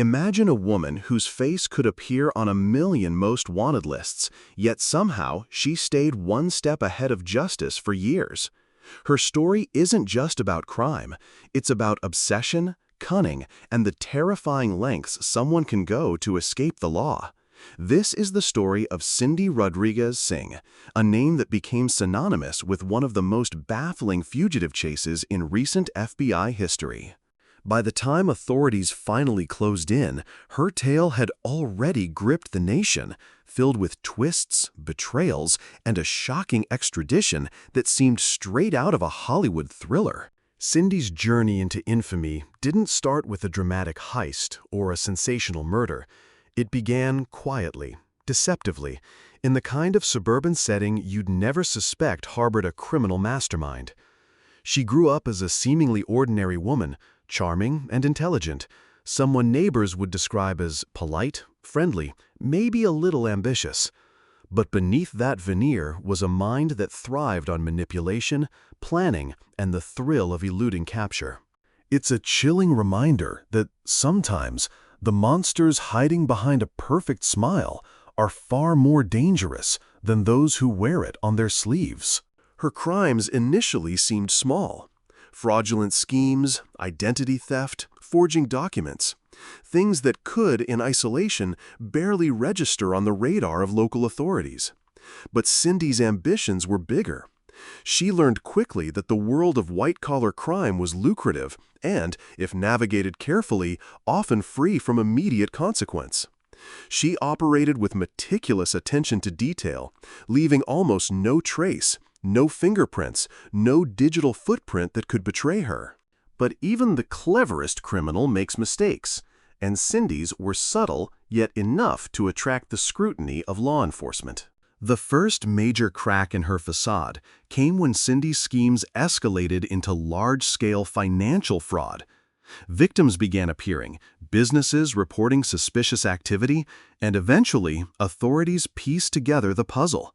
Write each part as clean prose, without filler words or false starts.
Imagine a woman whose face could appear on a million most wanted lists, yet somehow she stayed one step ahead of justice for years. Her story isn't just about crime, it's about obsession, cunning, and the terrifying lengths someone can go to escape the law. This is the story of Cindy Rodriguez Singh, a name that became synonymous with one of the most baffling fugitive chases in recent FBI history. By the time authorities finally closed in, her tale had already gripped the nation, filled with twists, betrayals, and a shocking extradition that seemed straight out of a Hollywood thriller. Cindy's journey into infamy didn't start with a dramatic heist or a sensational murder. It began quietly, deceptively, in the kind of suburban setting you'd never suspect harbored a criminal mastermind. She grew up as a seemingly ordinary woman, charming and intelligent, someone neighbors would describe as polite, friendly, maybe a little ambitious. But beneath that veneer was a mind that thrived on manipulation, planning, and the thrill of eluding capture. It's a chilling reminder that sometimes the monsters hiding behind a perfect smile are far more dangerous than those who wear it on their sleeves. Her crimes initially seemed small. Fraudulent schemes, identity theft, forging documents. Things that could, in isolation, barely register on the radar of local authorities. But Cindy's ambitions were bigger. She learned quickly that the world of white-collar crime was lucrative and, if navigated carefully, often free from immediate consequence. She operated with meticulous attention to detail, leaving almost no trace, no fingerprints, no digital footprint that could betray her. But even the cleverest criminal makes mistakes, and Cindy's were subtle, yet enough to attract the scrutiny of law enforcement. The first major crack in her facade came when Cindy's schemes escalated into large-scale financial fraud. Victims began appearing, businesses reporting suspicious activity, and eventually, authorities pieced together the puzzle.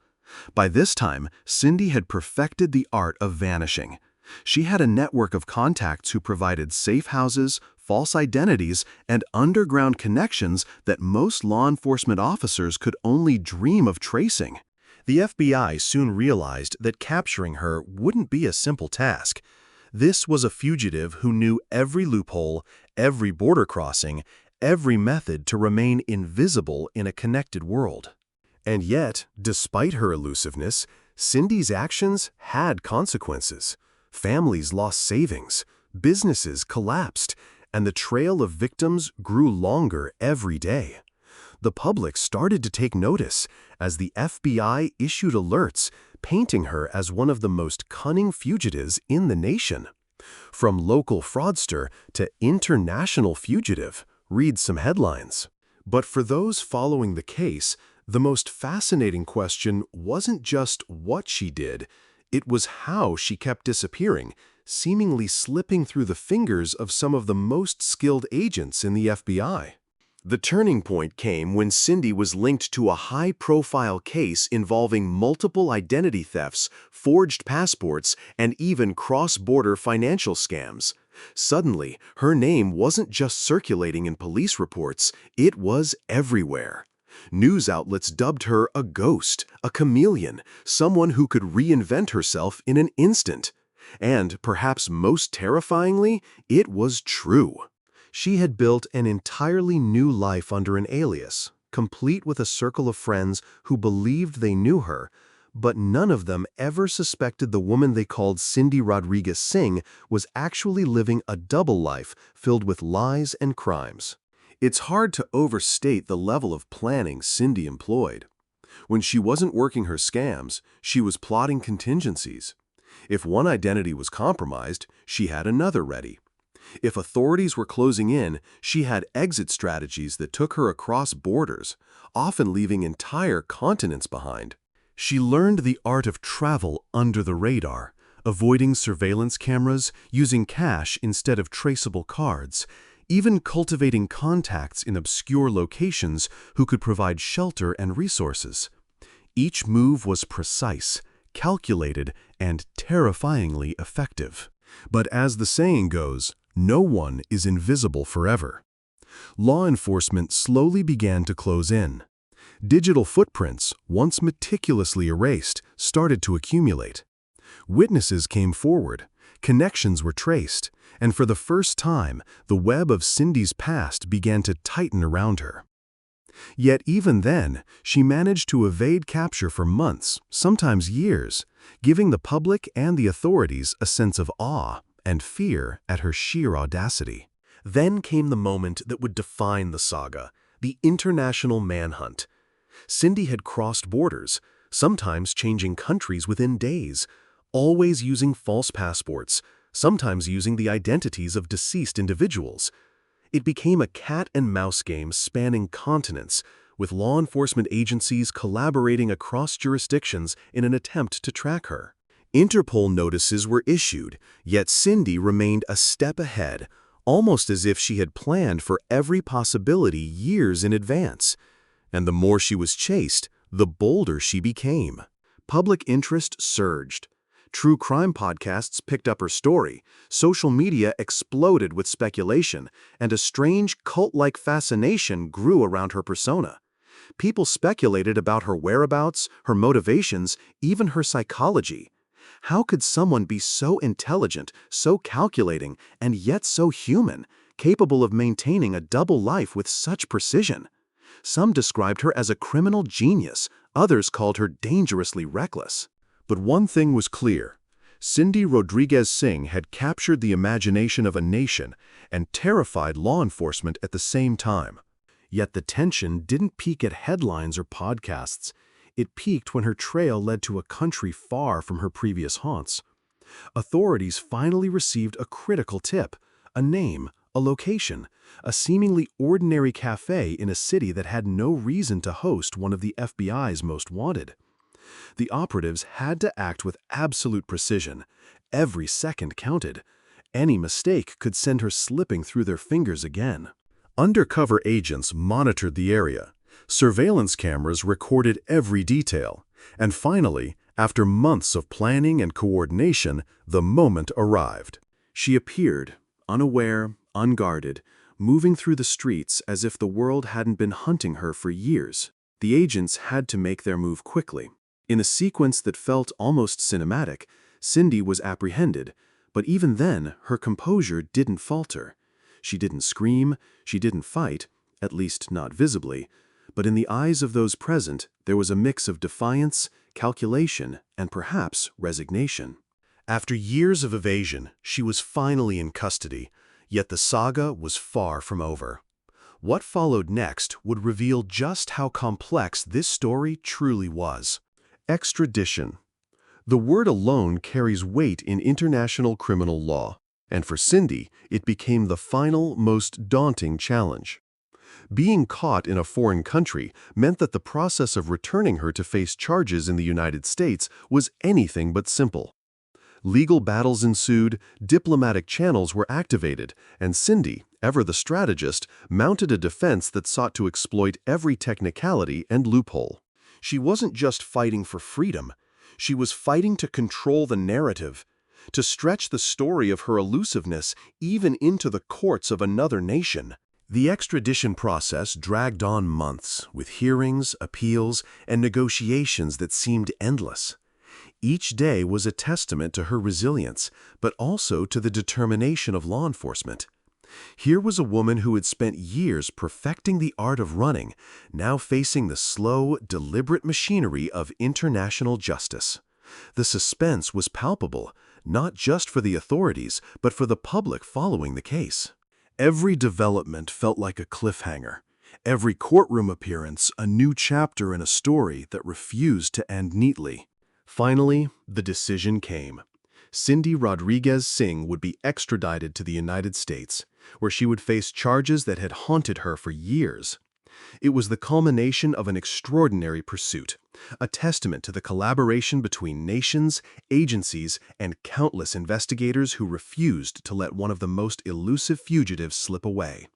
By this time, Cindy had perfected the art of vanishing. She had a network of contacts who provided safe houses, false identities, and underground connections that most law enforcement officers could only dream of tracing. The FBI soon realized that capturing her wouldn't be a simple task. This was a fugitive who knew every loophole, every border crossing, every method to remain invisible in a connected world. And yet, despite her elusiveness, Cindy's actions had consequences. Families lost savings, businesses collapsed, and the trail of victims grew longer every day. The public started to take notice as the FBI issued alerts, painting her as one of the most cunning fugitives in the nation. From local fraudster to international fugitive, read some headlines. But for those following the case, the most fascinating question wasn't just what she did, it was how she kept disappearing, seemingly slipping through the fingers of some of the most skilled agents in the FBI. The turning point came when Cindy was linked to a high-profile case involving multiple identity thefts, forged passports, and even cross-border financial scams. Suddenly, her name wasn't just circulating in police reports, it was everywhere. News outlets dubbed her a ghost, a chameleon, someone who could reinvent herself in an instant. And, perhaps most terrifyingly, it was true. She had built an entirely new life under an alias, complete with a circle of friends who believed they knew her, but none of them ever suspected the woman they called Cindy Rodriguez Singh was actually living a double life filled with lies and crimes. It's hard to overstate the level of planning Cindy employed. When she wasn't working her scams, she was plotting contingencies. If one identity was compromised, she had another ready. If authorities were closing in, she had exit strategies that took her across borders, often leaving entire continents behind. She learned the art of travel under the radar, avoiding surveillance cameras, using cash instead of traceable cards, even cultivating contacts in obscure locations who could provide shelter and resources. Each move was precise, calculated, and terrifyingly effective. But as the saying goes, no one is invisible forever. Law enforcement slowly began to close in. Digital footprints, once meticulously erased, started to accumulate. Witnesses came forward, connections were traced, and for the first time, the web of Cindy's past began to tighten around her. Yet even then, she managed to evade capture for months, sometimes years, giving the public and the authorities a sense of awe and fear at her sheer audacity. Then came the moment that would define the saga, the international manhunt. Cindy had crossed borders, sometimes changing countries within days, always using false passports, sometimes using the identities of deceased individuals. It became a cat-and-mouse game spanning continents, with law enforcement agencies collaborating across jurisdictions in an attempt to track her. Interpol notices were issued, yet Cindy remained a step ahead, almost as if she had planned for every possibility years in advance. And the more she was chased, the bolder she became. Public interest surged. True crime podcasts picked up her story, social media exploded with speculation, and a strange cult-like fascination grew around her persona. People speculated about her whereabouts, her motivations, even her psychology. How could someone be so intelligent, so calculating, and yet so human, capable of maintaining a double life with such precision? Some described her as a criminal genius, others called her dangerously reckless. But one thing was clear. Cindy Rodriguez Singh had captured the imagination of a nation and terrified law enforcement at the same time. Yet the tension didn't peak at headlines or podcasts. It peaked when her trail led to a country far from her previous haunts. Authorities finally received a critical tip, a name, a location, a seemingly ordinary cafe in a city that had no reason to host one of the FBI's most wanted. The operatives had to act with absolute precision. Every second counted. Any mistake could send her slipping through their fingers again. Undercover agents monitored the area. Surveillance cameras recorded every detail. And finally, after months of planning and coordination, the moment arrived. She appeared, unaware, unguarded, moving through the streets as if the world hadn't been hunting her for years. The agents had to make their move quickly. In a sequence that felt almost cinematic, Cindy was apprehended, but even then, her composure didn't falter. She didn't scream, she didn't fight, at least not visibly, but in the eyes of those present, there was a mix of defiance, calculation, and perhaps resignation. After years of evasion, she was finally in custody, yet the saga was far from over. What followed next would reveal just how complex this story truly was. Extradition. The word alone carries weight in international criminal law, and for Cindy, it became the final, most daunting challenge. Being caught in a foreign country meant that the process of returning her to face charges in the United States was anything but simple. Legal battles ensued, diplomatic channels were activated, and Cindy, ever the strategist, mounted a defense that sought to exploit every technicality and loophole. She wasn't just fighting for freedom. She was fighting to control the narrative, to stretch the story of her elusiveness even into the courts of another nation. The extradition process dragged on months, with hearings, appeals, and negotiations that seemed endless. Each day was a testament to her resilience, but also to the determination of law enforcement. Here was a woman who had spent years perfecting the art of running, now facing the slow, deliberate machinery of international justice. The suspense was palpable, not just for the authorities, but for the public following the case. Every development felt like a cliffhanger. Every courtroom appearance a new chapter in a story that refused to end neatly. Finally, the decision came. Cindy Rodriguez Singh would be extradited to the United States, where she would face charges that had haunted her for years. It was the culmination of an extraordinary pursuit, a testament to the collaboration between nations, agencies, and countless investigators who refused to let one of the most elusive fugitives slip away.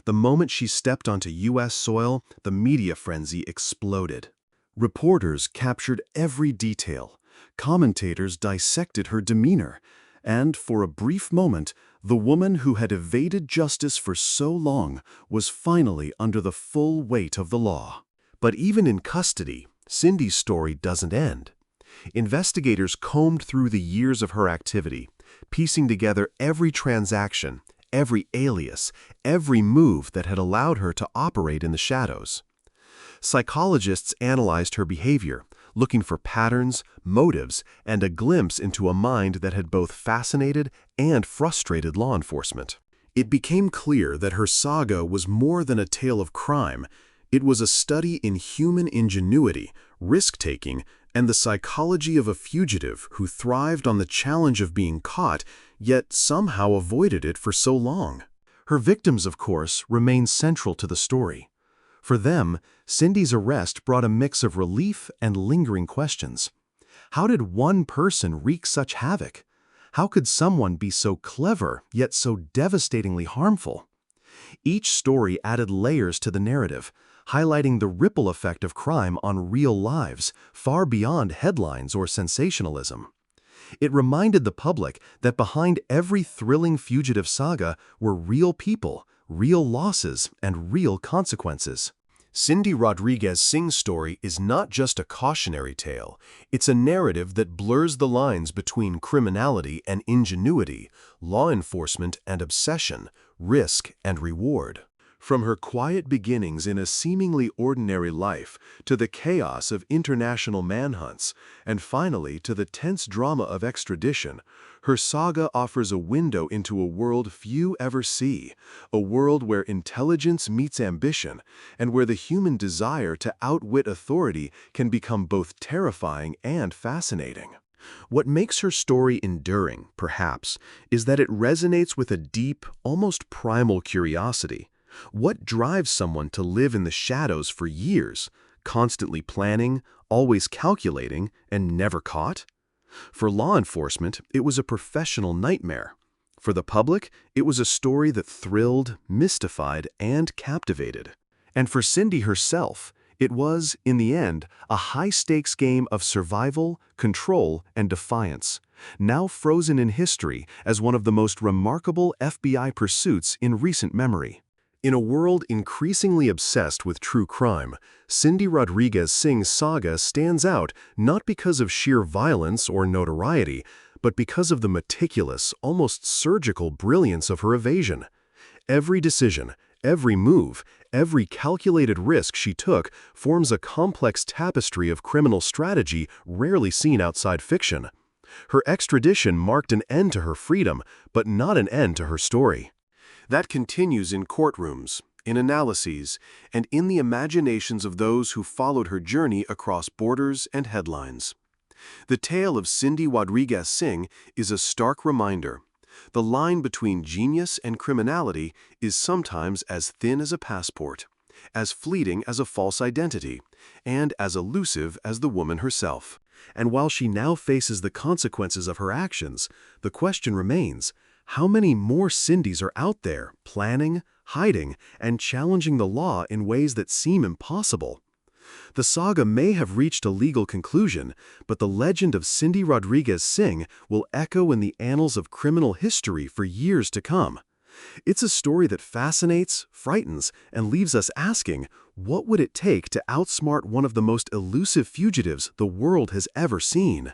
The moment she stepped onto U.S. soil, the media frenzy exploded. Reporters captured every detail. Commentators dissected her demeanor, and for a brief moment, The woman who had evaded justice for so long was finally under the full weight of the law. But even in custody, Cindy's story doesn't end. Investigators combed through the years of her activity, piecing together every transaction, every alias, every move that had allowed her to operate in the shadows. Psychologists analyzed her behavior, looking for patterns, motives, and a glimpse into a mind that had both fascinated and frustrated law enforcement. It became clear that her saga was more than a tale of crime. It was a study in human ingenuity, risk-taking, and the psychology of a fugitive who thrived on the challenge of being caught, yet somehow avoided it for so long. Her victims, of course, remain central to the story. For them, Cindy's arrest brought a mix of relief and lingering questions. How did one person wreak such havoc? How could someone be so clever, yet so devastatingly harmful? Each story added layers to the narrative, highlighting the ripple effect of crime on real lives, far beyond headlines or sensationalism. It reminded the public that behind every thrilling fugitive saga were real people, real losses, and real consequences. Cindy Rodriguez Singh's story is not just a cautionary tale, it's a narrative that blurs the lines between criminality and ingenuity, law enforcement and obsession, risk and reward. From her quiet beginnings in a seemingly ordinary life to the chaos of international manhunts, and finally to the tense drama of extradition, her saga offers a window into a world few ever see, a world where intelligence meets ambition, and where the human desire to outwit authority can become both terrifying and fascinating. What makes her story enduring, perhaps, is that it resonates with a deep, almost primal curiosity. What drives someone to live in the shadows for years, constantly planning, always calculating, and never caught? For law enforcement, it was a professional nightmare. For the public, it was a story that thrilled, mystified, and captivated. And for Cindy herself, it was, in the end, a high-stakes game of survival, control, and defiance, now frozen in history as one of the most remarkable FBI pursuits in recent memory. In a world increasingly obsessed with true crime, Cindy Rodriguez Singh's saga stands out not because of sheer violence or notoriety, but because of the meticulous, almost surgical brilliance of her evasion. Every decision, every move, every calculated risk she took forms a complex tapestry of criminal strategy rarely seen outside fiction. Her extradition marked an end to her freedom, but not an end to her story. That continues in courtrooms, in analyses, and in the imaginations of those who followed her journey across borders and headlines. The tale of Cindy Rodriguez Singh is a stark reminder. The line between genius and criminality is sometimes as thin as a passport, as fleeting as a false identity, and as elusive as the woman herself. And while she now faces the consequences of her actions, the question remains: how many more Cindys are out there, planning, hiding, and challenging the law in ways that seem impossible? The saga may have reached a legal conclusion, but the legend of Cindy Rodriguez Singh will echo in the annals of criminal history for years to come. It's a story that fascinates, frightens, and leaves us asking, what would it take to outsmart one of the most elusive fugitives the world has ever seen?